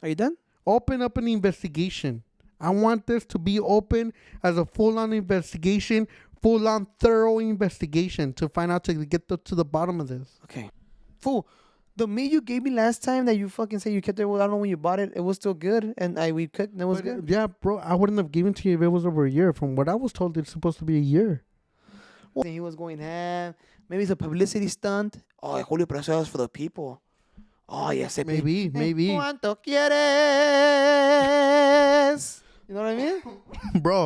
Are you done? Open up an investigation. I want this to be open as a full-on investigation, full-on thorough investigation to find out to get to the bottom of this. Okay. Fool, the meat you gave me last time that you fucking said you kept it, I don't know when you bought it, it was still good, and we cooked and it was good. Yeah, bro, I wouldn't have given to you if it was over a year. From what I was told, it's supposed to be a year. Well, he was going ham. Maybe it's a publicity stunt. Oh, Julio Preciado is for the people. Oh, yes. Maybe. ¿Cuánto quieres? You know what I mean? Bro,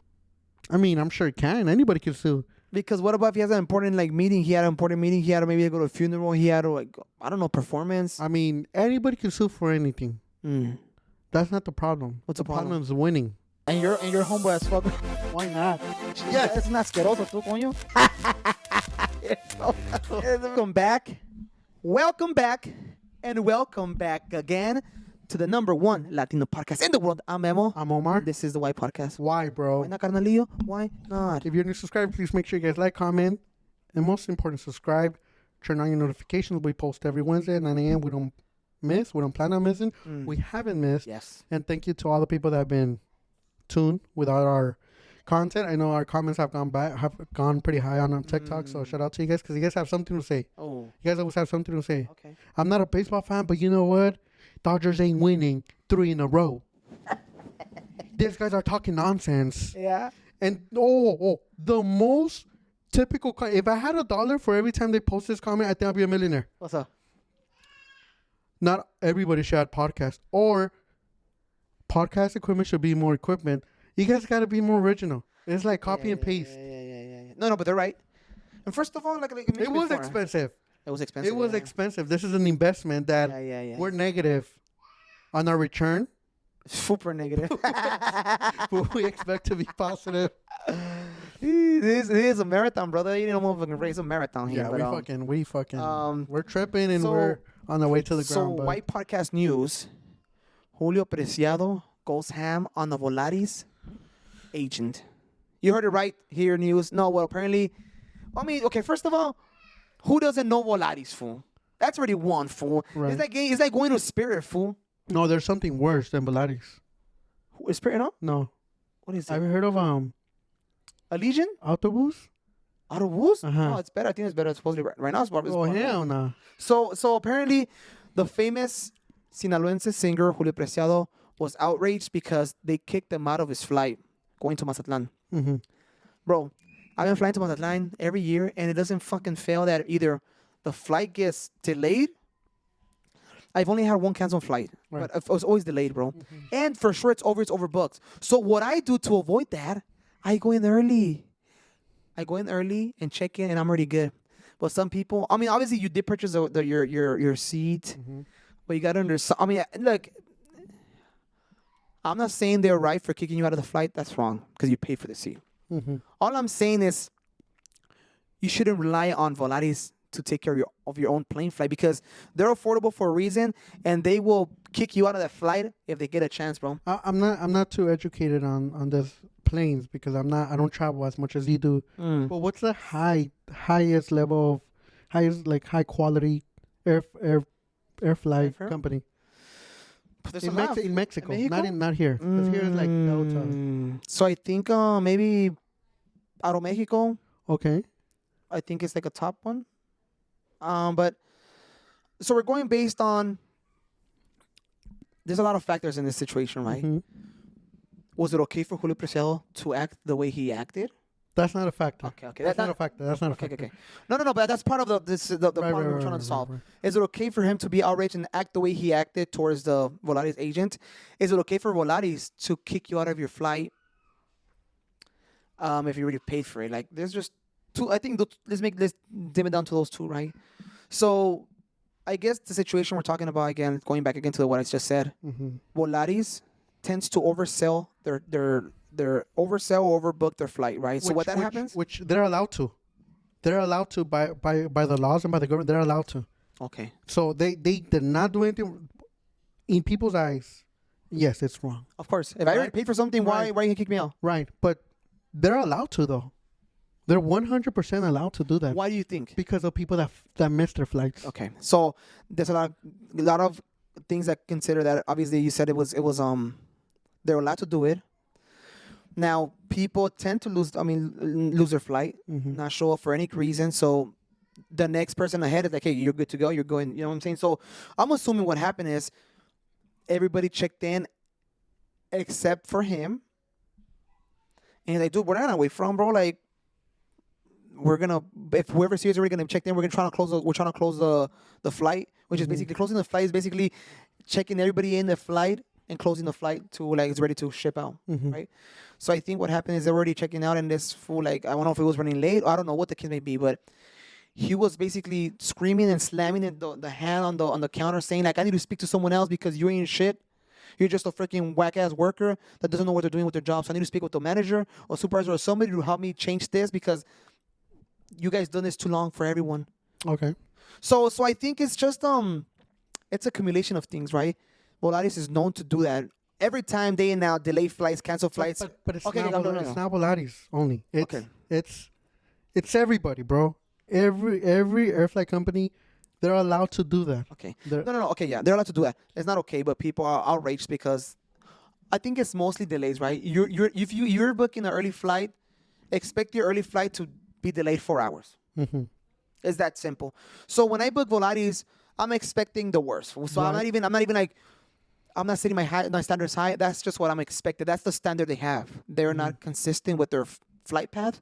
I mean, I'm sure it can. Anybody can sue. Because what about if he has an important meeting? He had an important meeting. He had to maybe go to a funeral. He had to I don't know, performance. I mean, anybody can sue for anything. That's not the problem. What's the problem? The problem is winning. And you're humble as fuck. Why not? Yeah, it's not asqueroso, tú, coño. Welcome back, and welcome back again to the #1 Latino podcast in the world. I'm Memo. I'm Omar. This is the Why Podcast. Why, bro? Why not, carnalillo? Why not? If you're new subscriber, please make sure you guys like, comment, and most important, subscribe. Turn on your notifications. We post every Wednesday at 9 a.m. We don't miss. We don't plan on missing. We haven't missed. Yes. And thank you to all the people that have been tuned with our content. I know our comments have gone pretty high on TikTok. So shout out to you guys because you guys have something to say. Oh. You guys always have something to say. Okay. I'm not a baseball fan, but you know what? Dodgers ain't winning 3 in a row. These guys are talking nonsense. Yeah. And the most typical. If I had $1 for every time they post this comment, I think I'd be a millionaire. What's up? Not everybody should have podcasts, or podcast equipment should be more equipment. You guys got to be more original. It's like copy and paste. Yeah. No, but they're right. And first of all, it was expensive. It was expensive. It was expensive. This is an investment that we're negative on our return. Super negative. But we expect to be positive. This is a marathon, brother. You know, motherfucking race a marathon here. Yeah, we fucking, we're tripping and we're on the way to the ground. So, White Podcast News, Julio Preciado goes ham on the Volaris agent. You heard it right here, news. No, well, apparently, okay, first of all, who doesn't know Volaris, fool? That's already one, fool. Right. It's like going to Spirit, fool. No, there's something worse than Volaris. Is Spirit, no? No. What is it? Have you heard of Allegiant? Autobus? Autobus? Uh-huh. No, it's better. I think it's better. Supposedly right now. Hell no. So apparently, the famous Sinaloense singer Julio Preciado was outraged because they kicked him out of his flight going to Mazatlan. Mm-hmm. Bro, I've been flying to Mazatlan every year, and it doesn't fucking fail that either the flight gets delayed. I've only had one canceled flight, but it was always delayed, bro. Mm-hmm. And for sure, it's overbooked. So what I do to avoid that, I go in early. And check in, and I'm already good. But some people, obviously you did purchase your seat, but you got to understand. Look, I'm not saying they're right for kicking you out of the flight. That's wrong because you paid for the seat. Mm-hmm. All I'm saying is you shouldn't rely on Volaris to take care of your own plane flight because they're affordable for a reason, and they will kick you out of that flight if they get a chance, bro. I'm not too educated on this planes because I don't travel as much as you do. But what's the highest level of high quality air flight company? In Mexico, not here. Because here is like Delta. So I think maybe Aeromexico. Okay. I think it's like a top one. But so we're going based on. There's a lot of factors in this situation, right? Mm-hmm. Was it okay for Julio Preciado to act the way he acted? That's not a factor. Okay. That's not a factor. Okay. No. But that's part of the problem we're trying to solve. Right. Is it okay for him to be outraged and act the way he acted towards the Volaris agent? Is it okay for Volaris to kick you out of your flight if you already paid for it? Like, there's just two. I think let's dim it down to those two, right? So, I guess the situation we're talking about again, going back again to what I just said, Volaris tends to oversell their overbook their flight, right? So what happens? Which they're allowed to. They're allowed to by the laws and by the government. They're allowed to. Okay. So they did not do anything in people's eyes. Yes, it's wrong. Of course. If I already paid for something, why you kick me out? Right. But they're allowed to though. They're 100% allowed to do that. Why do you think? Because of people that miss their flights. Okay. So there's a lot of things that consider that. Obviously, you said it was they're allowed to do it. Now, people tend to lose their flight, not show up for any reason. So the next person ahead is like, hey, you're good to go. You're going. You know what I'm saying? So I'm assuming what happened is everybody checked in except for him. And he's like, dude, we're not gonna wait for him, bro. Like, we're gonna if whoever sees it, we're gonna check in. We're trying to close the flight, which is basically closing the flight is basically checking everybody in the flight and closing the flight to like it's ready to ship out, right? So I think what happened is they're already checking out, and this fool, like, I don't know if it was running late, or I don't know what the case may be, but he was basically screaming and slamming the hand on the counter, saying like, I need to speak to someone else because you ain't shit. You're just a freaking whack ass worker that doesn't know what they're doing with their job. So I need to speak with the manager or supervisor or somebody to help me change this because you guys done this too long for everyone. Okay. So I think it's just it's accumulation of things, right? Volaris is known to do that. Every time they now delay flights, cancel flights. But it's Okay, not no. it's not Volaris only. It's Okay. it's everybody, bro. Every air flight company, they're allowed to do that. Okay. They're- No. Okay, yeah, they're allowed to do that. It's not okay, but people are outraged because I think it's mostly delays, right? If you're booking an early flight, expect your early flight to be delayed 4 hours. It's that simple. So when I book Volaris, I'm expecting the worst. So Right. I'm not even like I'm not setting my standards high. That's just what I'm expected. That's the standard they have. They're not consistent with their flight path.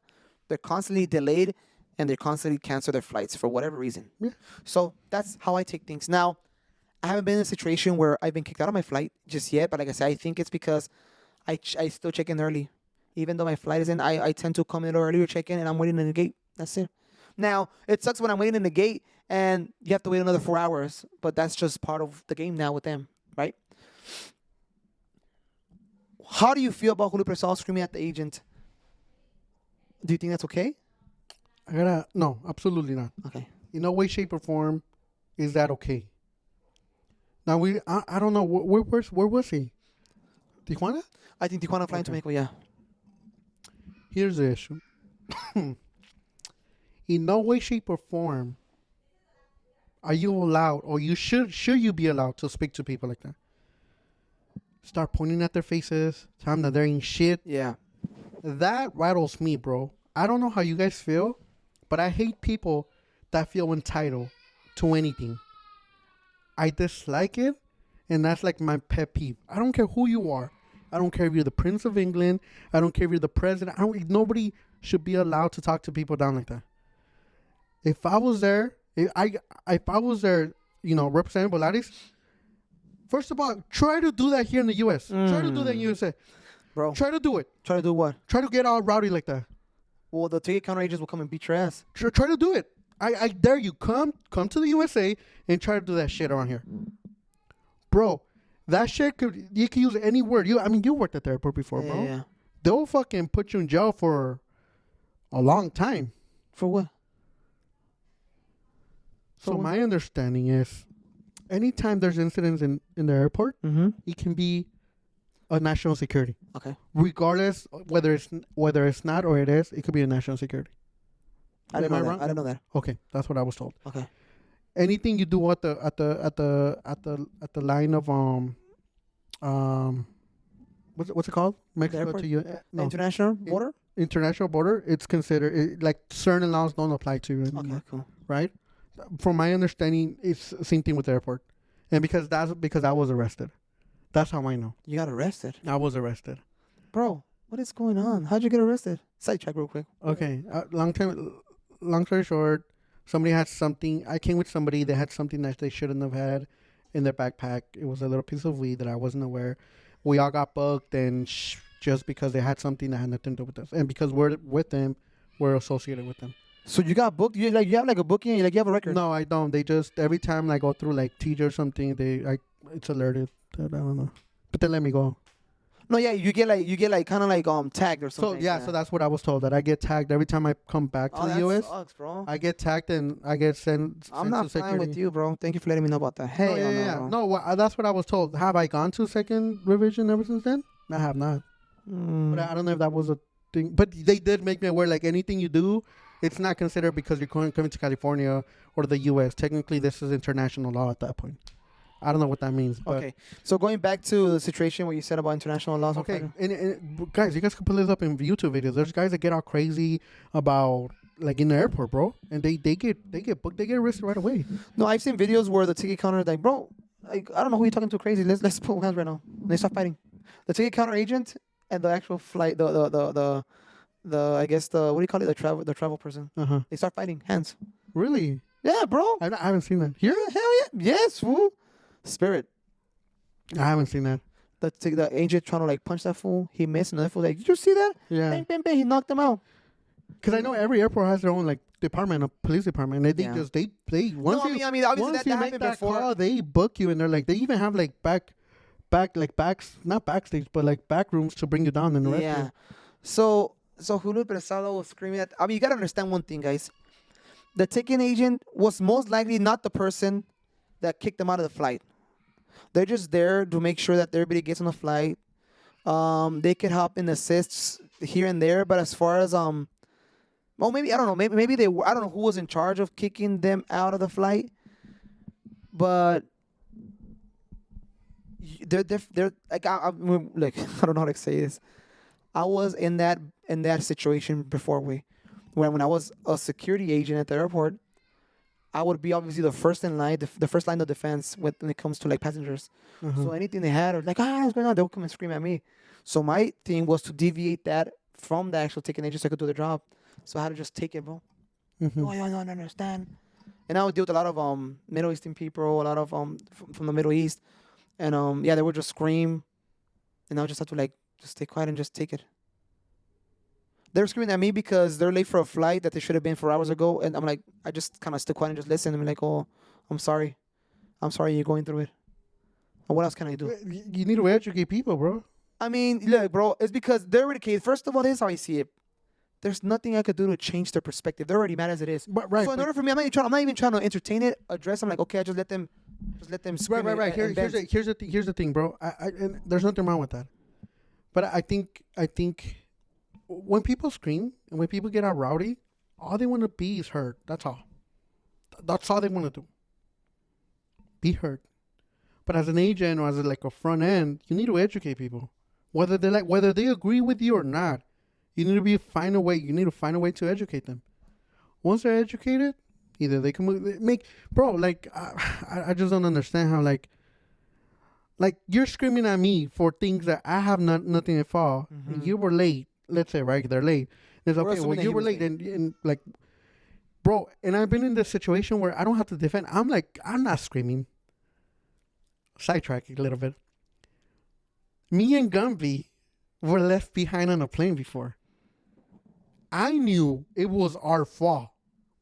They're constantly delayed, and they constantly cancel their flights for whatever reason. Yeah. So that's how I take things. Now, I haven't been in a situation where I've been kicked out of my flight just yet. But like I said, I think it's because I still check in early. Even though my flight isn't, I tend to come in a little earlier, check in, and I'm waiting in the gate. That's it. Now, it sucks when I'm waiting in the gate and you have to wait another 4 hours. But that's just part of the game now with them, right? How do you feel about Julio Presal screaming at the agent? Do you think that's okay? No, absolutely not. Okay. In no way, shape, or form is that okay. Now I don't know where was he? Tijuana? I think Tijuana flying to Mexico, yeah. Here's the issue. In no way, shape, or form are you allowed, or should you be allowed to speak to people like that? Start pointing at their faces, tell them that they ain't shit. Yeah. That rattles me, bro. I don't know how you guys feel, but I hate people that feel entitled to anything. I dislike it, and that's like my pet peeve. I don't care who you are. I don't care if you're the Prince of England. I don't care if you're the president. Nobody should be allowed to talk to people down like that. If I was there, representing Volaris, first of all, try to do that here in the U.S. Try to do that in the USA. Bro. Try to do it. Try to do what? Try to get all rowdy like that. Well, the ticket counter agents will come and beat your ass. Try to do it. I dare you. Come to the USA and try to do that shit around here. Bro, that shit you could use any word. You worked at the airport before, bro. Yeah. They'll fucking put you in jail for a long time. For what? So my understanding is anytime there's incidents in the airport, it can be a national security. Okay. Regardless whether it's not or it is, it could be a national security. I didn't know that. Okay, that's what I was told. Okay. Anything you do at the line of what's it called? Mexico airport? to you? No, International border? international border. It's considered like certain laws don't apply to you anymore, Okay, cool. right? From my understanding, it's the same thing with the airport, and because I was arrested. That's how I know. You got arrested. I was arrested. Bro, what is going on? How'd you get arrested? Sidetrack real quick. Okay, long story short, somebody had something. I came with somebody. They had something that they shouldn't have had in their backpack. It was a little piece of weed that I wasn't aware. We all got booked, and just because they had something that had nothing to do with us, and because we're with them, we're associated with them. So you got booked? You have like a booking? You have a record? No, I don't. They just every time I go through like TJ or something, it's alerted that I don't know, but they let me go. No, yeah, you get like kind of like tagged or something. So yeah, so that's what I was told, that I get tagged every time I come back to the that US. sucks, bro. I get tagged and I get sent. I'm not to fine with you, bro. Thank you for letting me know about that. Hey, No, yeah. No, that's what I was told. Have I gone to second revision ever since then? I have not. But I don't know if that was a thing. But they did make me aware, like anything you do, it's not considered because you're coming to California or the US. Technically, this is international law at that point. I don't know what that means. But Okay, so going back to the situation what you said about international laws. okay, and guys, you guys can put this up in YouTube videos. There's guys that get all crazy about like in the airport, bro, and they get booked, they get arrested right away. No, I've seen videos where the ticket counter is like, bro, like I don't know who you're talking to crazy. Let's put hands right now. And they start fighting. The ticket counter agent and the actual flight, the I guess the what do you call it? The travel person. They start fighting hands. Really? Yeah, bro. I haven't seen that here. Hell yeah. Yes, fool. Spirit. I haven't seen that. The agent trying to like punch that fool. He missed. Another fool like, did you see that? Yeah. Bang, bang, bang. He knocked him out. Because I know every airport has their own like department, a police department. And they Yeah. just they once No, you I mean, obviously once that you make happened that before. call, they book you, and they're like they even have like backs not backstage, but like back rooms to bring you down and arrest Yeah. you. So Julio Pesado was screaming at. I mean, you gotta understand one thing, guys. The ticket agent was most likely not the person that kicked them out of the flight. They're just there to make sure that everybody gets on the flight. They could help and assist here and there, but as far as well, maybe I don't know. Maybe they were. I don't know who was in charge of kicking them out of the flight, but they're like like I don't know how to say this. I was in that situation before when I was a security agent at the airport. I would be obviously the first in line, the first line of defense when it comes to like passengers. So anything they had, or like what's going on, they'll come and scream at me. So my thing was to deviate that from the actual ticket agent so I could do the job. So I had to just take it, bro. Oh, I don't understand. And I would deal with a lot of Middle Eastern people, a lot of from the Middle East, and yeah, they would just scream, and I would just have to like just stay quiet and just take it. They're screaming at me because they're late for a flight that they should have been 4 hours ago, and I'm like, I just kind of stood quiet and just listen. I'm like, oh, I'm sorry you're going through it. And what else can I do? You need to educate people, bro. I mean, look, bro, it's because they're already caged. First of all, this is how I see it. There's nothing I could do to change their perspective. They're already mad as it is. But, right. So in order for me, I'm not even trying to entertain it, address. I'm like, okay, I just let them scream. Right. Here's the thing, bro. And there's nothing wrong with that. But I think when people scream and when people get out rowdy, all they want to be is heard. That's all. That's all they want to do. Be heard. But as an agent or as a front end, you need to educate people. Whether they agree with you or not, you need to find a way to educate them. Once they're educated, either they can bro. Like I just don't understand how like you're screaming at me for things that I have nothing at fault. And you were late. Let's say right, they're late. It's okay. Well, you were late, and like, bro. And I've been in this situation where I don't have to defend. I'm not screaming. Sidetracking a little bit. Me and Gumby were left behind on a plane before. I knew it was our fault,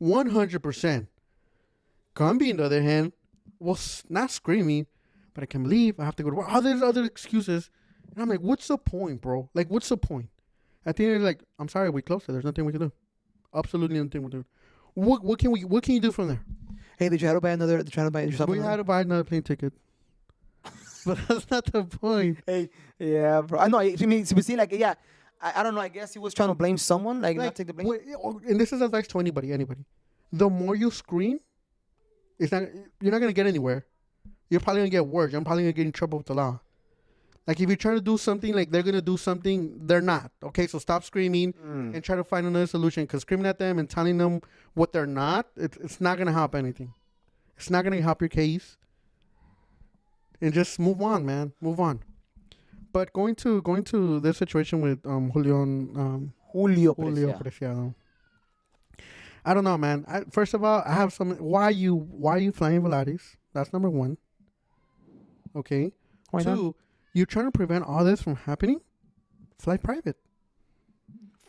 100%. Gumby, on the other hand, was not screaming, but I can't believe I have to go to work. Oh, there's other excuses. And I'm like, what's the point, bro? Like, what's the point? At the end, like, I'm sorry, we closed it. There's nothing we can do. Absolutely nothing we can do. What can you do from there? Hey, did you have to buy yourself? We had to buy another plane ticket. But that's not the point. Hey, yeah, bro. I know. I mean, see, like, yeah, I don't know. I guess he was trying to blame someone, like not take the blame. And this is advice to anybody. The more you scream, you're not gonna get anywhere. You're probably gonna get worse. You're probably gonna get in trouble with the law. Like if you're trying to do something, like they're gonna do something, they're not. Okay, so stop screaming and try to find another solution. Because screaming at them and telling them what they're not, it's not gonna help anything. It's not gonna help your case. And just move on, man. Move on. But going to this situation with Julio Preciado. I don't know, man. First of all, I have some. Why you flying Volaris? That's number one. Okay. Why not? Two, you're trying to prevent all this from happening. Fly private.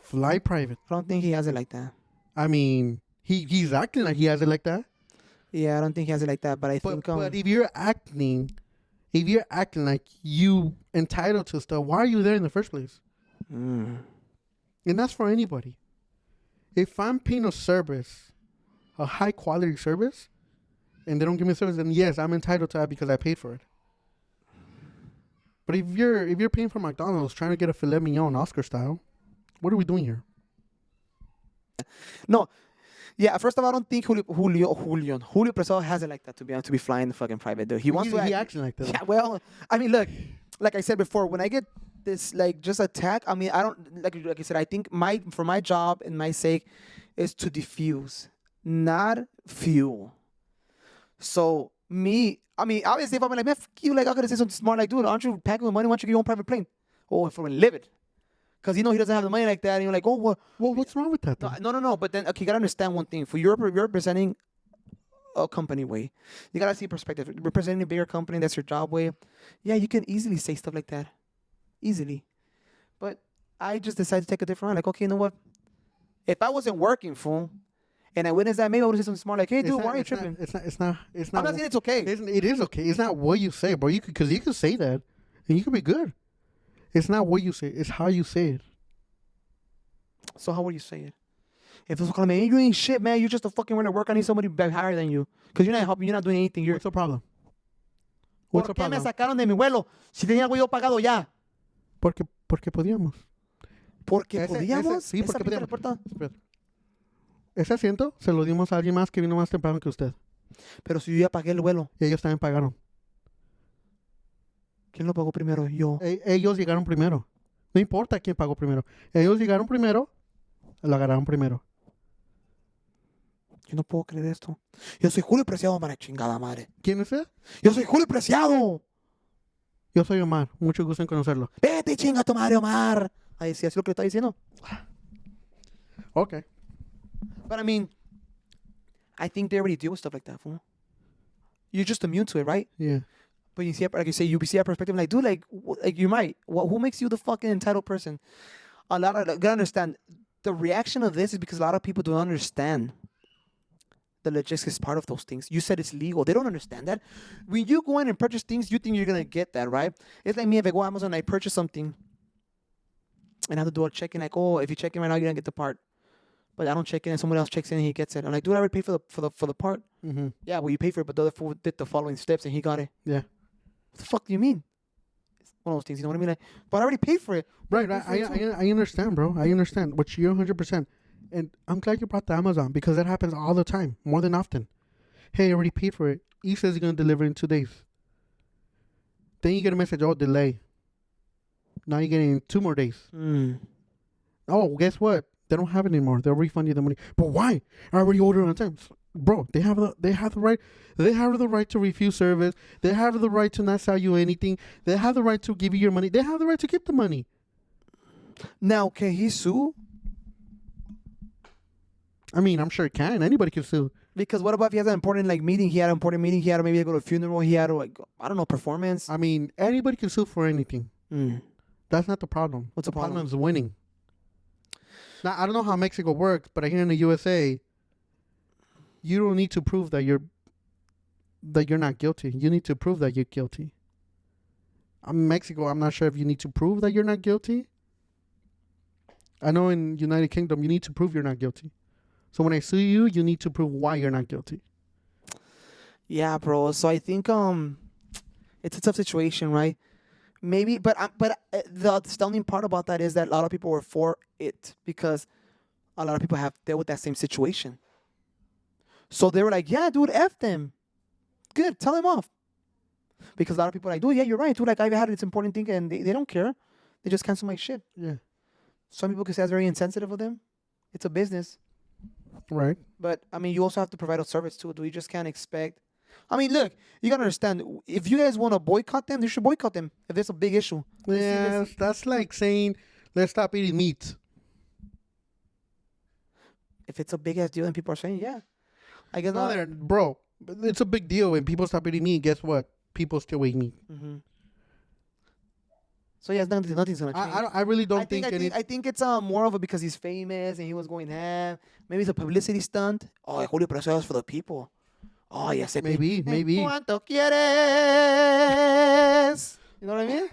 Fly private. I don't think he has it like that. I mean, he's acting like he has it like that. Yeah, I don't think he has it like that. But I think. But if you're acting like you entitled to stuff, why are you there in the first place? And that's for anybody. If I'm paying a service, a high quality service, and they don't give me service, then yes, I'm entitled to that because I paid for it. But if you're paying for McDonald's trying to get a filet mignon Oscar style, what are we doing here? No, Yeah, first of all, I don't think Julio Preciado has it like that to be honest, to be flying the fucking private, dude. He wants to He act, acting like that. yeah, well, I mean, look, like I said before, when I get this like just attack, I mean, I don't like I said, I think for my job and my sake is to diffuse, not fuel. So me, I mean, obviously, if I'm like, man, fuck you, like I gotta say something smart, like, dude, aren't you packing with money? Why don't you get your own private plane? Oh, if I'm livid, because you know he doesn't have the money like that, and you're like, oh, what? Well, what's wrong with that? No, Then? no, no, no. But then, okay, you gotta understand one thing. For you're representing a company way, you gotta see perspective. Representing a bigger company, that's your job way. Yeah, you can easily say stuff like that, easily. But I just decided to take a different route. Like, okay, you know what? If I wasn't working, fool, and I witnessed that, maybe I would have said something smart, like, hey, dude, why are you tripping? It's not. I'm not saying it's okay. It is okay. It's not what you say, bro. Because you can say that, and you can be good. It's not what you say. It's how you say it. So how would you say it? If it's calling me, you ain't shit, man. You're just a fucking runner work. I need somebody higher than you. Because you're not helping. You're not doing anything. What's the problem? ¿Por qué me sacaron de mi vuelo? Si tenía algo yo pagado ya. Porque podíamos. Porque podíamos. Sí, porque Esa podíamos. puerta. Espera. Ese asiento se lo dimos a alguien más que vino más temprano que usted. Pero si yo ya pagué el vuelo, Y ellos también pagaron. ¿quién lo pagó primero? Yo. Ellos llegaron primero. No importa quién pagó primero. Ellos llegaron primero, lo agarraron primero. Yo no puedo creer esto. Yo soy Julio Preciado, madre chingada madre. ¿Quién es él? Yo soy Julio Preciado. Yo soy Omar. Mucho gusto en conocerlo. Vete chinga tu madre, Omar. Ahí sí, así lo que le está diciendo. Okay. But I mean, I think they already deal with stuff like that, fool. You're just immune to it, right? Yeah. But you see, like you say, you see that perspective, like, dude, like you might. Who makes you the fucking entitled person? A lot of, gotta understand, the reaction of this is because a lot of people don't understand the logistics part of those things. You said it's legal. They don't understand that. When you go in and purchase things, you think you're gonna get that, right? It's like me if I go on Amazon and I purchase something and I have to do a check-in, like, oh, if you check in right now, you're gonna get the part. But I don't check in and someone else checks in and he gets it. I'm like, dude, I already paid for the part. Mm-hmm. Yeah, well, you paid for it, but the other fool did the following steps and he got it. Yeah. What the fuck do you mean? It's one of those things, you know what I mean? Like, but I already paid for it. Right. I understand, bro. I understand. Which you're 100%. And I'm glad you brought the Amazon because that happens all the time, more than often. Hey, I already paid for it. He says he's going to deliver in 2 days. Then you get a message, oh, delay. Now you're getting 2 more days. Oh, guess what? They don't have it anymore. They'll refund you the money. But why? I already ordered on time. Bro, they have the right. They have the right to refuse service. They have the right to not sell you anything. They have the right to give you your money. They have the right to keep the money. Now, can he sue? I mean, I'm sure it can. Anybody can sue. Because what about if he has an important meeting? He had an important meeting. He had to maybe go to a funeral. He had to I don't know, performance. I mean, anybody can sue for anything. That's not the problem. What's the problem? The problem is winning. Now, I don't know how Mexico works, but here in the USA, you don't need to prove that you're not guilty. You need to prove that you're guilty. In Mexico, I'm not sure if you need to prove that you're not guilty. I know in United Kingdom, you need to prove you're not guilty. So when I sue you, you need to prove why you're not guilty. Yeah, bro. So I think it's a tough situation, right? Maybe, but the stunning part about that is that a lot of people were for it because a lot of people have dealt with that same situation. So they were like, yeah, dude, F them. Good, tell them off. Because a lot of people are like, dude, yeah, you're right, dude. Like, I've had this important thing and they don't care. They just cancel my shit. Yeah. Some people could say that's very insensitive of them. It's a business. Right. But, I mean, you also have to provide a service too. You just can't expect. I mean, look, you got to understand. If you guys want to boycott them, you should boycott them if there's a big issue. Yeah, that's like saying, let's stop eating meat. If it's a big ass deal and people are saying, yeah. I guess No, not. bro, it's a big deal when people stop eating meat. Guess what? People still eat meat. Mm-hmm. So yeah, nothing's gonna change. I really don't think I think it's more of a because he's famous and he was going ham. Maybe it's a publicity stunt. Oh, Julio Preciado is for the people. Oh, yes, maybe. ¿Cuánto quieres? You know what I mean?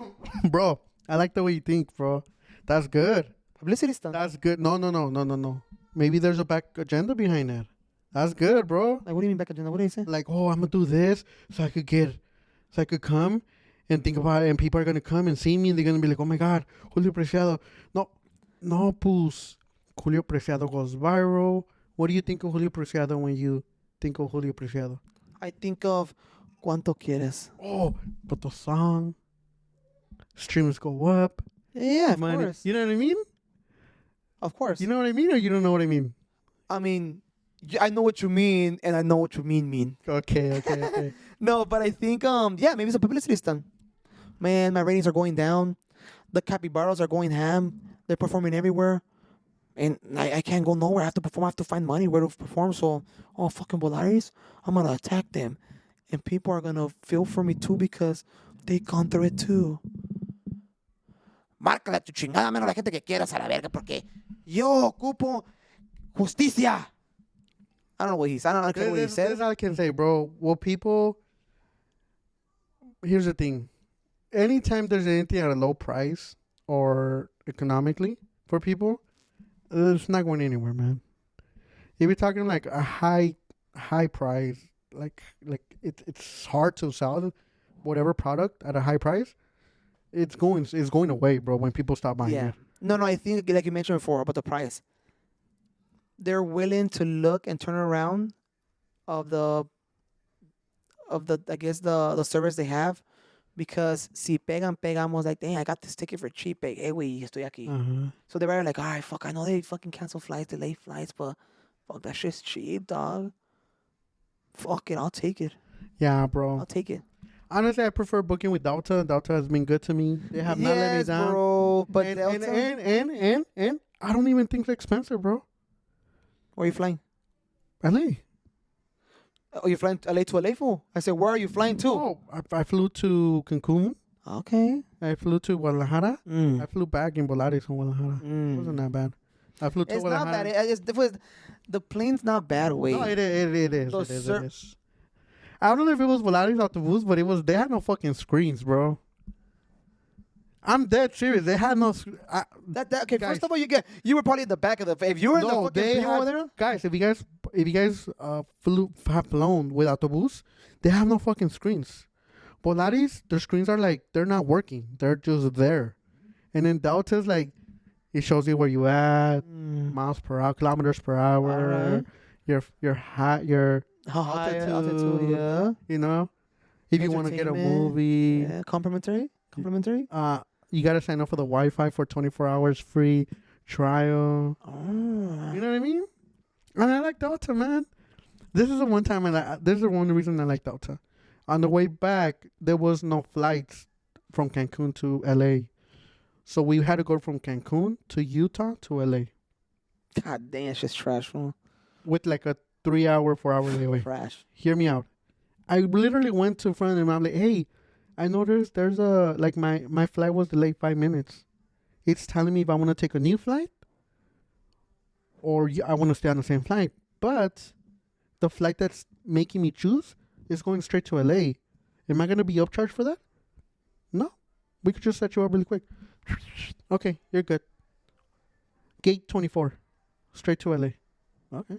Bro, I like the way you think, bro. That's good. Publicity stunt. That's good. No. Maybe there's a back agenda behind that. That's good, bro. Like, what do you mean back agenda? What do you say? Like, oh, I'm gonna do this so I could come and think about it, and people are gonna come and see me, and they're gonna be like, oh my God, Julio Preciado. No, pues, Julio Preciado goes viral. What do you think of Julio Preciado when you think of Julio Preciado? I think of ¿Cuánto quieres? Oh, but the song, streams go up. Yeah, of Money. course. You know what I mean? Of course. You know what I mean, or you don't know what I mean? I mean, I know what you mean, and I know what you mean. Okay. No, but I think, yeah, maybe it's a publicity stunt. Man, my ratings are going down. The capybaras are going ham. They're performing everywhere. And I can't go nowhere. I have to perform. I have to find money where to perform. So, fucking Volaris, I'm going to attack them. And people are going to feel for me too because they've gone through it too. Márcala tu chingada, menos la gente que quieras a la verga porque yo ocupo justicia. I don't know what he said. I don't know what he said. That's all I can say, bro. Well, people, here's the thing. Anytime there's anything at a low price or economically for people, it's not going anywhere, man. If you're talking like a high price, like it's hard to sell whatever product at a high price. It's going away, bro. When people stop buying it. No, I think like you mentioned before about the price. They're willing to look and turn around of the I guess the service they have, because si pegamos like, dang, I got this ticket for cheap. Hey, güey, estoy aquí. So they're like, all right, fuck, I know they fucking cancel flights, delay flights, but fuck, that shit's cheap, dog. Fuck it, I'll take it. Yeah, bro. I'll take it. Honestly, I prefer booking with Delta. Delta has been good to me. They have not let me down, bro. But and, Delta, and I don't even think it's expensive, bro. Where are you flying? LA. Oh, you're flying to LA to LA, fool? I said, where are you flying to? Oh, I flew to Cancun. Okay. I flew to Guadalajara. Mm. I flew back in Volaris from Guadalajara. It wasn't that bad. I flew to It's not Guadalajara. bad. The plane's not bad. Wait. No, it is. I don't know if it was Volaris autobus, but it was. They had no fucking screens, bro. I'm dead serious. They had no. Okay, guys, first of all, you were probably in the back of the. If you were in the fucking plane over there, guys. If you guys have flown with autobus, they have no fucking screens. Volaris, their screens are like they're not working. They're just there, and then Delta's like it shows you where you at, miles per hour, kilometers per hour, your height, your altitude, yeah. You know, if you want to get a movie, complimentary. You gotta sign up for the Wi-Fi for 24 hours free trial. You know what I mean? And I like Delta, man. This is the one time this is the one reason I like Delta. On the way back, there was no flights from Cancun to LA, so we had to go from Cancun to Utah to LA. God damn, it's just trash, fool. With like a 3-hour, 4-hour layaway. Trash. Hear me out. I literally went to front of him. I'm like, hey, I noticed there's a, like my flight was delayed 5 minutes. It's telling me if I want to take a new flight or I want to stay on the same flight. But the flight that's making me choose is going straight to LA. Am I going to be upcharged for that? No. We could just set you up really quick. Okay, you're good. Gate 24. Straight to LA. Okay.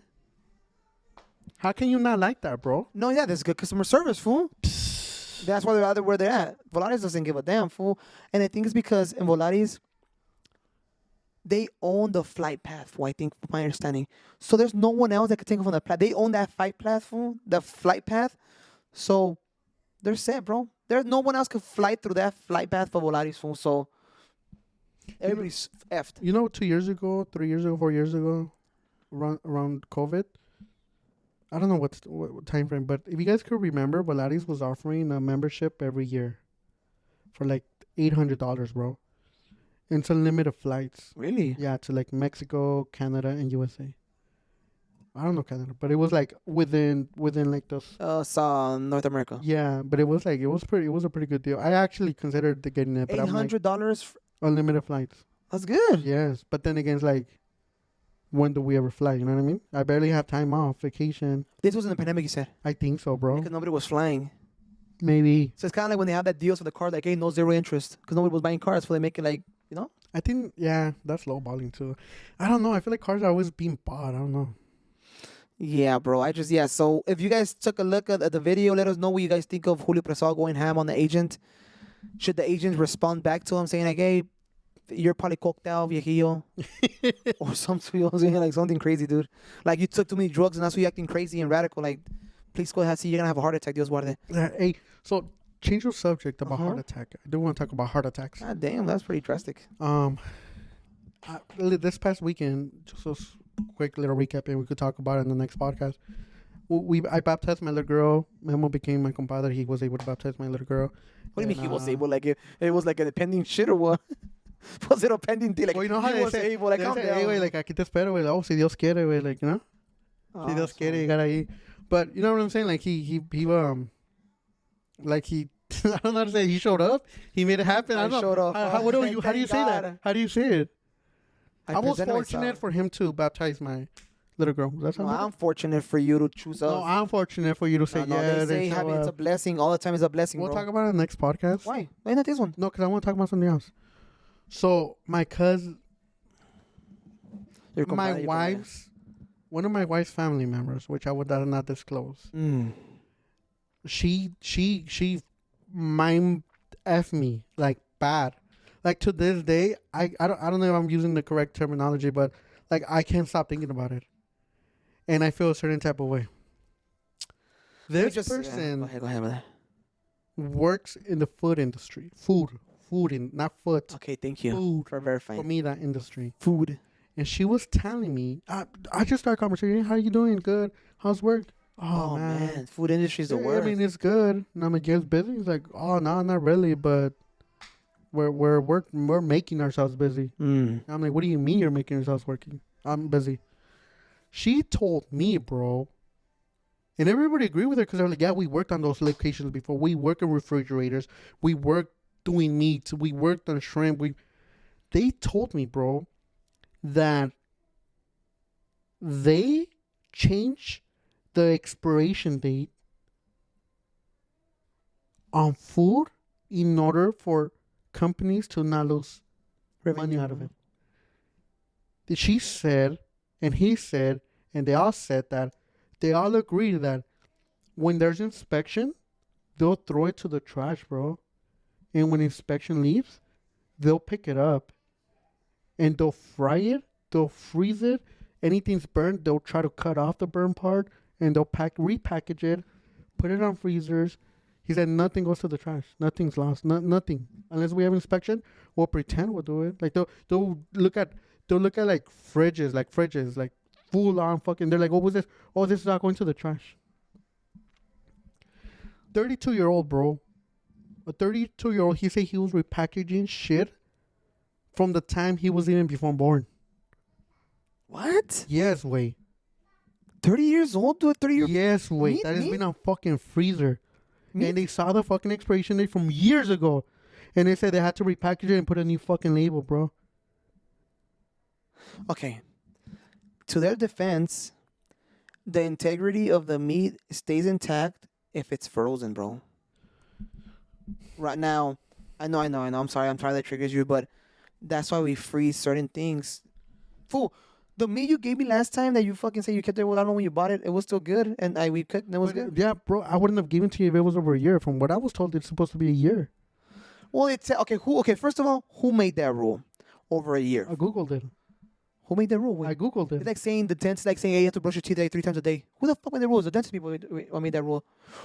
How can you not like that, bro? No, yeah, that's good customer service, fool. That's why they're out there where they're at. Volaris doesn't give a damn, fool. And I think it's because in Volaris, they own the flight path, fool, I think, from my understanding. So there's no one else that could take it from the path. They own that flight path, fool, the flight path. So they're set, bro. There's no one else could fly through that flight path for Volaris, fool. So everybody's effed. You know, 2 years ago, 3 years ago, 4 years ago, around COVID, I don't know what time frame, but if you guys could remember, Volaris was offering a membership every year for like $800, bro. And it's unlimited flights. Really? Yeah, to like Mexico, Canada, and USA. I don't know Canada, but it was like within like those. North America. Yeah, but it was a pretty good deal. I actually considered getting it, but $800. Unlimited flights. That's good. Yes, but then again, it's like, when do we ever fly? You know what I mean? I barely have time off, vacation. This was in the pandemic, you said? I think so, bro. Because nobody was flying. Maybe. So it's kind of like when they have that deals for the car, like, hey, no zero interest. Because nobody was buying cars, so they make it like, you know? I think, yeah, that's lowballing too. I don't know. I feel like cars are always being bought. I don't know. Yeah, bro. So if you guys took a look at the video, let us know what you guys think of Julio Presal going ham on the agent. Should the agent respond back to him saying, like, hey, you're probably coked out, viejillo, or something. You know what I'm saying? Like something crazy, dude. Like you took too many drugs and that's why you're acting crazy and radical. Like, please go ahead. See, you're gonna have a heart attack. Dios guarde. Hey, so change your subject about Uh-huh. heart attack. I do want to talk about heart attacks. God damn, that's pretty drastic. This past weekend, just a quick little recap, and we could talk about it in the next podcast. I baptized my little girl. Memo became my compadre. He was able to baptize my little girl. What do you mean he was able? Like it was like a pending shit or what? Was it a pending thing? Like Well, you know how he they was say, able. Like they calm say, down. hey, güey, like aquí te espero, güey. Oh, si Dios quiere, güey, like, you know, si Dios quiere llegar ahí. But you know what I'm saying? Like he like he. I don't know how to say. He showed up. He made it happen. I don't know. showed up. How do you Thank say that? God. How do you say it? I was presented fortunate myself. for him to baptize my little girl. That's No, how I'm fortunate for you to choose us. No, I'm fortunate for you to say No, yeah. they say show having it's a up. blessing all the time. Is a blessing, We'll bro. talk about it in the next podcast. Why? Why not this one? No, because I want to talk about something else. So my cousin, Your my compadre, wife's, one of my wife's family members, which I would not disclose. She mind F me like bad. Like to this day, I don't know if I'm using the correct terminology, but like I can't stop thinking about it, and I feel a certain type of way. This person Go ahead, brother. works in the food industry, not foot, Okay, thank you food, for verifying. comida industry, Food. and she was telling me, I just started conversation. How you doing? Good. How's work? Oh man, food industry is the Yeah, worst. I mean, it's good. And I'm like, yeah, it's busy. He's like, oh, no, not really, but we're making ourselves busy. I'm like, what do you mean you're making yourselves working? I'm busy. She told me, bro, and everybody agreed with her because they're like, yeah, we worked on those locations before. We work in refrigerators. We worked doing meats. We worked on shrimp. They told me, bro, that they change the expiration date on food in order for companies to not lose money out of it. She said, and he said, and they all said that they all agree that when there's inspection, they'll throw it to the trash, bro. And when inspection leaves, they'll pick it up and they'll fry it, they'll freeze it. Anything's burned, they'll try to cut off the burn part and they'll repackage it, put it on freezers. He said nothing goes to the trash. Nothing's lost. Nothing. Unless we have inspection, we'll pretend we'll do it. Like they'll look at like fridges, like full on fucking. They're like, what was this? Oh, this is not going to the trash. 32-year-old bro, a 32-year-old. He said he was repackaging shit from the time he was even before born. What? Yes, way. 30 years old to a 30-year. Yes, wait. That has been on fucking freezer. And they saw the fucking expiration date from years ago. And they said they had to repackage it and put a new fucking label, bro. Okay. To their defense, the integrity of the meat stays intact if it's frozen, bro. Right now, I know. I'm sorry. I'm sorry that triggers you, but that's why we freeze certain things. Fool. The meat you gave me last time that you fucking said you kept it, well, I don't know when you bought it. It was still good, and we cooked, and it was good. Yeah, bro. I wouldn't have given to you if it was over a year. From what I was told, it's supposed to be a year. Well, it's okay. Okay, first of all, who made that rule? Over a year. I googled it. Who made the rule? I googled it. It's like saying the dentist, like saying, hey, you have to brush your teeth like 3 times a day. Who the fuck made the rules? The dentist people made that rule.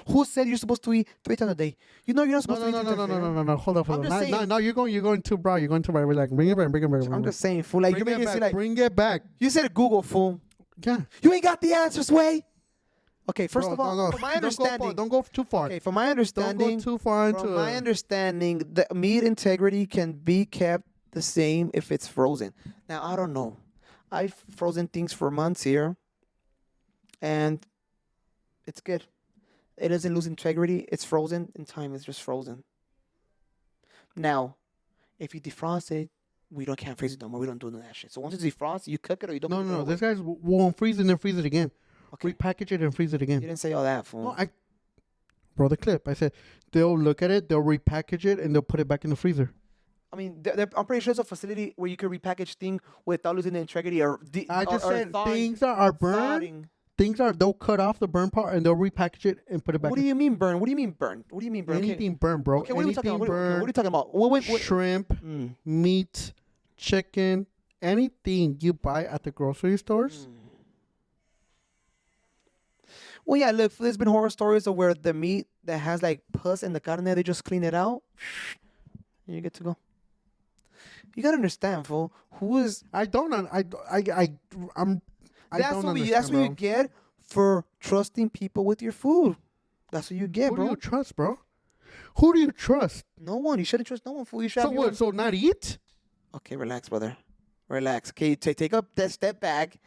Who said you're supposed to eat 3 times a day? You know you're not supposed to eat 3 times a day. No. Hold I'm on. just saying- No, you're going too broad. You're going too broad. We're like, bring it back. I'm just saying, fool. Like, you're making it seem like bring it back. you said Google, fool. Yeah. You ain't got the answers, way. Okay, first Bro, of all, no. from my understanding, Don't go too far. okay, from my understanding, Don't go too far into from my understanding, the meat integrity can be kept the same if it's frozen. Now, I don't know. I've frozen things for months here, and it's good. It doesn't lose integrity. It's frozen in time. It's just frozen. Now, if you defrost it, we can't freeze it no more. We don't do none of that shit. So once it's defrosted, you cook it or you don't. No. This guy's won't freeze it and then freeze it again. Okay. Repackage it and freeze it again. You didn't say all that, fool. No, bro, the clip. I said they'll look at it, they'll repackage it, and they'll put it back in the freezer. I mean, I'm pretty sure there's a facility where you can repackage things without losing the integrity or. I just said thawing, things that are burned. thawing. They'll cut off the burn part and they'll repackage it and put it back. What do you mean burn? What do you mean burn? Anything burn, bro. Okay, what are we talking Anything about? burn. What are you talking about? What? Shrimp, meat, chicken, anything you buy at the grocery stores. Well, yeah, look, there's been horror stories of where the meat that has like pus in the carne, they just clean it out, and you get to go. You gotta understand, fool. Who is I don't. I'm. I that's don't what understand, that's what you bro. get for trusting people with your food. That's what you get, Who do bro. you trust, bro? Who do you trust? No one. You shouldn't trust no one, fool. You should So have your what? own. So not eat? Okay, relax, brother. Relax. Okay, take up that step back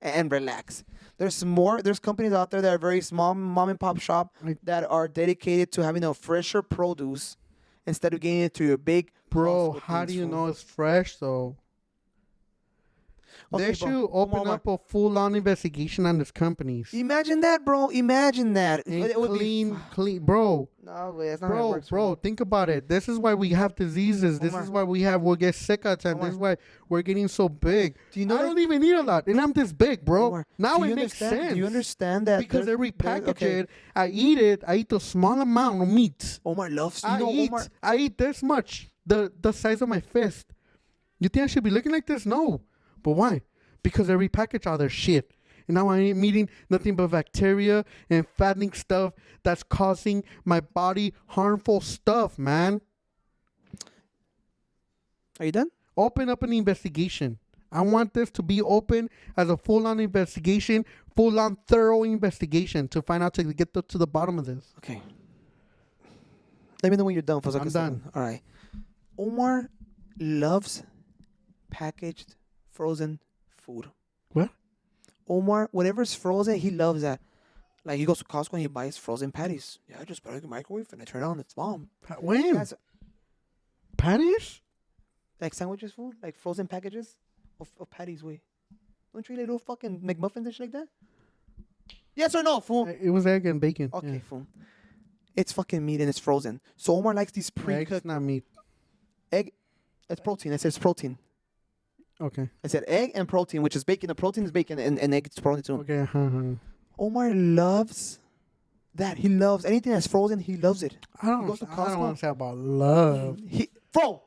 and relax. There's more. There's companies out there that are very small, mom and pop shop that are dedicated to having a fresher produce instead of getting it to your big Bro, Costco how things, do you fool. know it's fresh though? Okay, They bro. should open Omar. up a full-on investigation on these companies. Imagine that, bro. Imagine that. And It would clean, bro. No, wait, that's not how it works, Bro, think about it. This is why we have diseases. This Omar. is why we'll get sick at times. This is why we're getting so big. Do you know I that- don't even eat a lot, and I'm this big, bro. Omar, Now do it you makes understand- sense. Do you understand that? Because they there's- repackage okay. it. I eat it. I eat a small amount of meat. Omar loves. You I know, eat. Omar. I eat this much, the size of my fist. You think I should be looking like this? No. But why? Because they repackage all their shit. And now I'm eating nothing but bacteria and fattening stuff that's causing my body harmful stuff, man. Are you done? Open up an investigation. I want this to be open as a full-on investigation, full-on thorough investigation to find out to get to the bottom of this. Okay. Let me know when you're done. I'm done. All right. Omar loves packaged frozen food. What? Omar, whatever's frozen, he loves that. Like he goes to Costco and he buys frozen patties. Yeah, I just put it in the microwave and I turn it on. It's bomb. When? That's Patties? like sandwiches, food, like frozen packages of patties. Wait, don't you eat like little fucking McMuffins and shit like that? Yes or no, fool? It was egg and bacon. Okay, Yeah. fool. It's fucking meat and it's frozen. So Omar likes these Egg's pre-cooked not meat. egg. It's protein. It says protein. Okay. I said egg and protein, which is bacon. The protein is bacon and egg is protein too. Okay. Uh-huh. Omar loves that. He loves anything that's frozen. He loves it. I don't goes to want Costco. to say about love. Bro,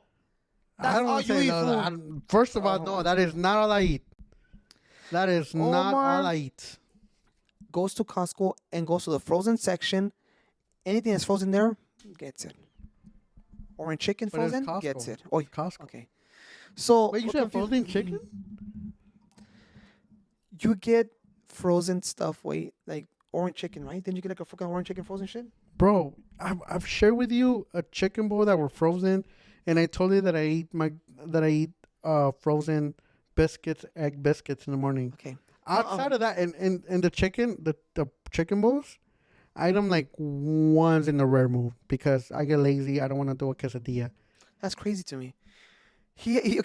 I that's don't all want to you say eat, love. fool. First of all, no, that is not all I eat. That is not Omar. all I eat. Goes to Costco and goes to the frozen section. Anything that's frozen there, gets it. Orange chicken But it's frozen, Costco. gets it. Oh, Costco. okay. So Wait, you we're said confused. frozen chicken? You get frozen stuff. Wait, like orange chicken, right? Then you get like a fucking orange chicken frozen shit. Bro, I've shared with you a chicken bowl that were frozen, and I told you that I eat frozen biscuits, egg biscuits in the morning. Okay. Outside of that, and the chicken bowls, I eat them like once in a rare move because I get lazy. I don't want to do a quesadilla. That's crazy to me. He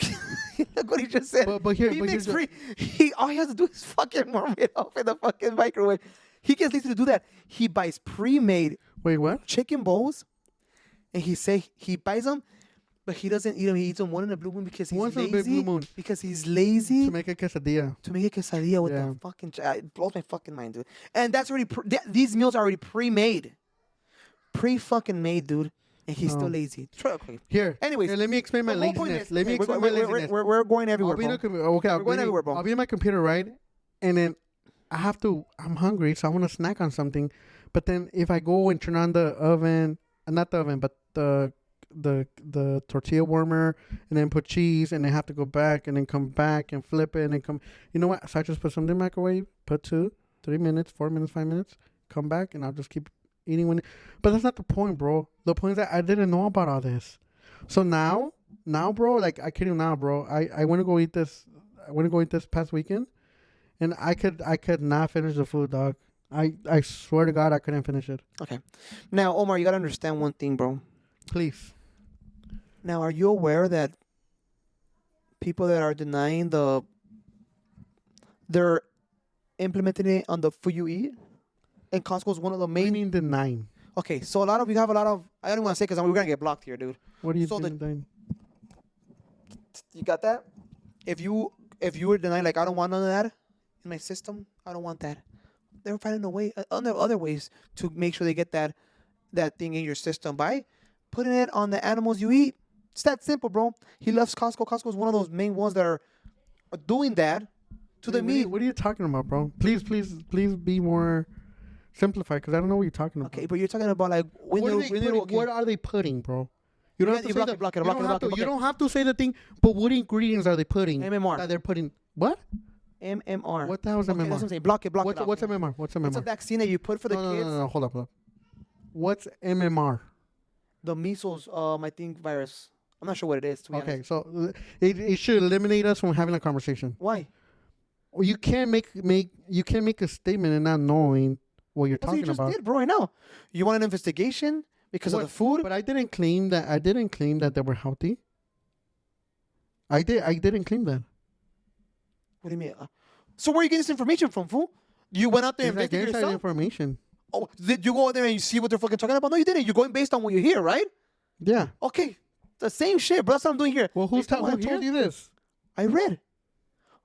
look what he just said. But here, he but makes here's free. All he has to do is fucking warm it up in the fucking microwave. He gets lazy to do that. He buys pre-made wait, what? chicken bowls, and he buys them, but he doesn't eat them. He eats them one in a blue moon because he's Once in a lazy. big blue moon. Because he's lazy To make a quesadilla. to make a quesadilla with Yeah. the fucking. It blows my fucking mind, dude. And that's already these meals are already pre-made, fucking made, dude. And he's still Oh. lazy. Okay. Here. Anyways, here, let me explain my the whole point laziness. is- Let me okay, explain my laziness. We're going everywhere, I'll be in bro. the okay, We're going everywhere, bro. I'll be in my computer, right? And then I'm hungry, so I want to snack on something. But then if I go and turn on the oven, not the oven, but the tortilla warmer, and then put cheese, and then have to go back, and then come back and flip it, and then come. You know what? So I just put something in the microwave, put 2, 3 minutes, 4 minutes, 5 minutes, come back, and I'll just keep eating when. But that's not the point, bro. The point is that I didn't know about all this. So now, bro, like I kid you now, bro. I want to go eat this. I want to go eat this past weekend, and I could not finish the food, dog. I swear to God, I couldn't finish it. Okay. Now, Omar, you gotta understand one thing, bro. Please. Now, are you aware that people that are denying they're implementing it on the food you eat? And Costco is one of the main. Meaning the 9. Okay, so we have a lot of. I don't want to say because we're gonna get blocked here, dude. What do you So think? You got that? If you were denying, like, I don't want none of that in my system, I don't want that. They're finding a way, other ways to make sure they get that thing in your system by putting it on the animals you eat. It's that simple, bro. He loves Costco. Costco is one of those main ones that are doing that to the meat. What are you talking about, bro? Please be more simplified, because I don't know what you're talking about. Okay, but you're talking about like What are they putting, bro? You don't have to say you don't have to say the thing, but what ingredients are they putting? MMR. That they're putting what? MMR. What the hell is MMR? That's what I'm saying. Block it. What's MMR? What's MMR? It's a vaccine that you put for the kids. No. Hold up. What's MMR? The measles, I think, virus. I'm not sure what it is. To be Okay, honest. so it should eliminate us from having a conversation. Why? Well, you can't make a statement and not knowing what you're talking you just about. did, bro. Right now, you want an investigation because of the food. But I didn't claim that. I didn't claim that they were healthy. I didn't claim that. What do you mean? So where are you getting this information from, fool? You went out there and It's investigated inside yourself? information. Oh, did you go out there and you see what they're fucking talking about? No, you didn't. You're going based on what you hear, right? Yeah. Okay. The same shit, bro. That's what I'm doing here. Well, who told you this? I read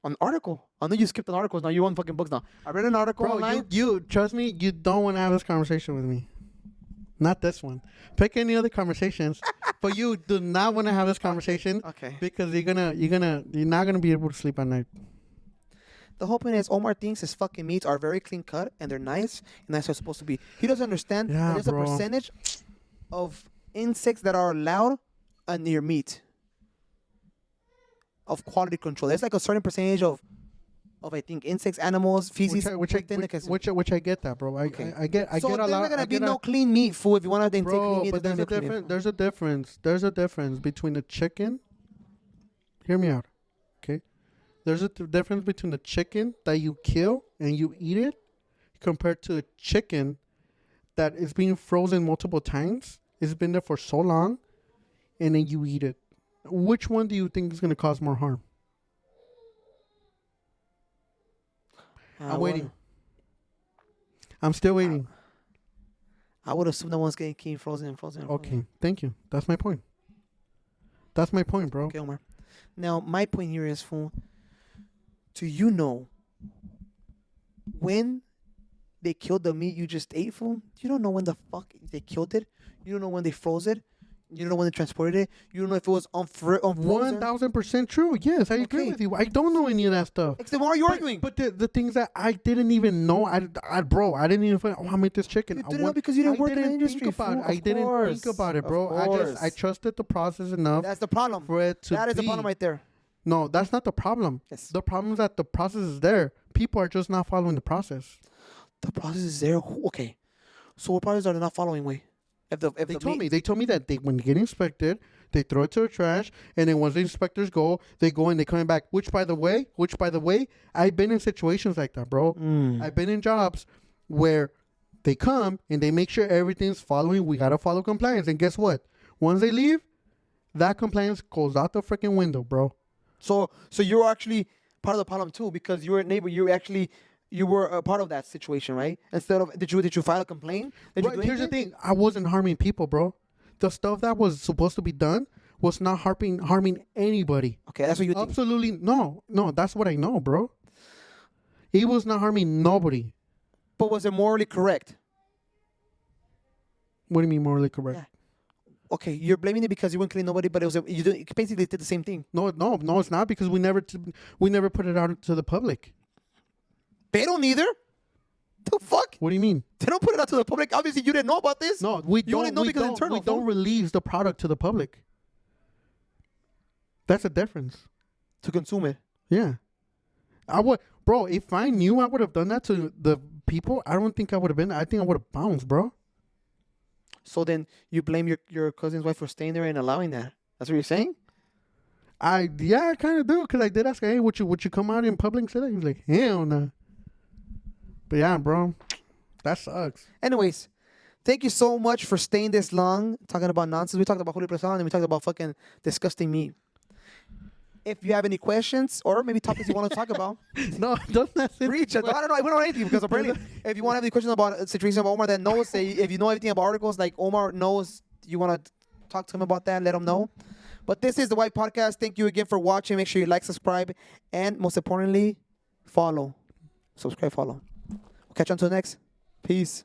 an article. I know you skipped an article. Now you want fucking books now. I read an article Bro, online. you trust me. You don't want to have this conversation with me. Not this one. Pick any other conversations, but you do not want to have this conversation. Okay. Because you're not gonna be able to sleep at night. The whole point is Omar thinks his fucking meats are very clean cut and they're nice and that's how it's supposed to be. He doesn't understand that there's a percentage of insects that are allowed on your meat of quality control. There's like a certain percentage of I think insects, animals, feces, which I get that, bro. I get a lot. So there's not gonna be no clean meat, fool. If you want to take clean meat, but there's a difference. There's a difference between a chicken. Hear me out, okay? There's a difference between the chicken that you kill and you eat it, compared to a chicken that is being frozen multiple times. It's been there for so long, and then you eat it. Which one do you think is gonna cause more harm? I'm waiting. I'm still waiting. I would assume the one's getting clean, frozen. Okay, thank you. That's my point. That's my point, bro. Okay, Omar. Now, my point here is, fool, do you know when they killed the meat you just ate, fool? You don't know when the fuck they killed it. You don't know when they froze it. You don't know when they transported it. You don't know if it was unfrozen. 1,000% true. Yes, I agree with you. I don't know any of that stuff. Then why are you arguing? But the things that I didn't even know, I didn't even find. Oh, I made this chicken. You didn't know because you didn't work in the industry. I didn't think about it, bro. I trusted the process enough. That's the problem. For it to that is the problem right there. No, that's not the problem. Yes. The problem is that the process is there. People are just not following the process. The process is there. Okay. So what process are they not following, way? They told me that when they get inspected, they throw it to the trash, and then once the inspectors go, they go and they come back. Which by the way, I've been in situations like that, bro. I've been in jobs where they come and they make sure everything's following. We gotta follow compliance, and guess what? Once they leave, that compliance goes out the freaking window, bro. So you're actually part of the problem too, because you're a neighbor. You were a part of that situation, right? Instead of did you file a complaint? Here's the thing: I wasn't harming people, bro. The stuff that was supposed to be done was not harming anybody. Okay, that's what you think. Absolutely no. That's what I know, bro. It was not harming nobody. But was it morally correct? What do you mean morally correct? Yeah. Okay, you're blaming it because you weren't killing nobody, but you basically did the same thing. No, it's not, because we never put it out to the public. They don't either. The fuck? What do you mean? They don't put it out to the public. Obviously, you didn't know about this. No, we you only know because it's internal. We don't release the product to the public. That's a difference. To consume it. Yeah. Bro, if I knew I would have done that to the people, I don't think I would have been. I think I would have bounced, bro. So then you blame your cousin's wife for staying there and allowing that. That's what you're saying? I kind of do, because I did ask her, hey, would you come out in public and say that? He was like, hell no. But yeah, bro, that sucks. Anyways, thank you so much for staying this long talking about nonsense. We talked about Julio Prasad and we talked about fucking disgusting meat. If you have any questions or maybe topics you want to talk about, no, don't reach out. I don't know. I don't know anything, because apparently, if you want to have any questions about a situation of Omar that knows, say, if you know anything about articles like Omar knows, you want to talk to him about that, let him know. But this is the White Podcast. Thank you again for watching. Make sure you like, subscribe, and most importantly, follow. Subscribe, follow. We'll catch you until next. Peace.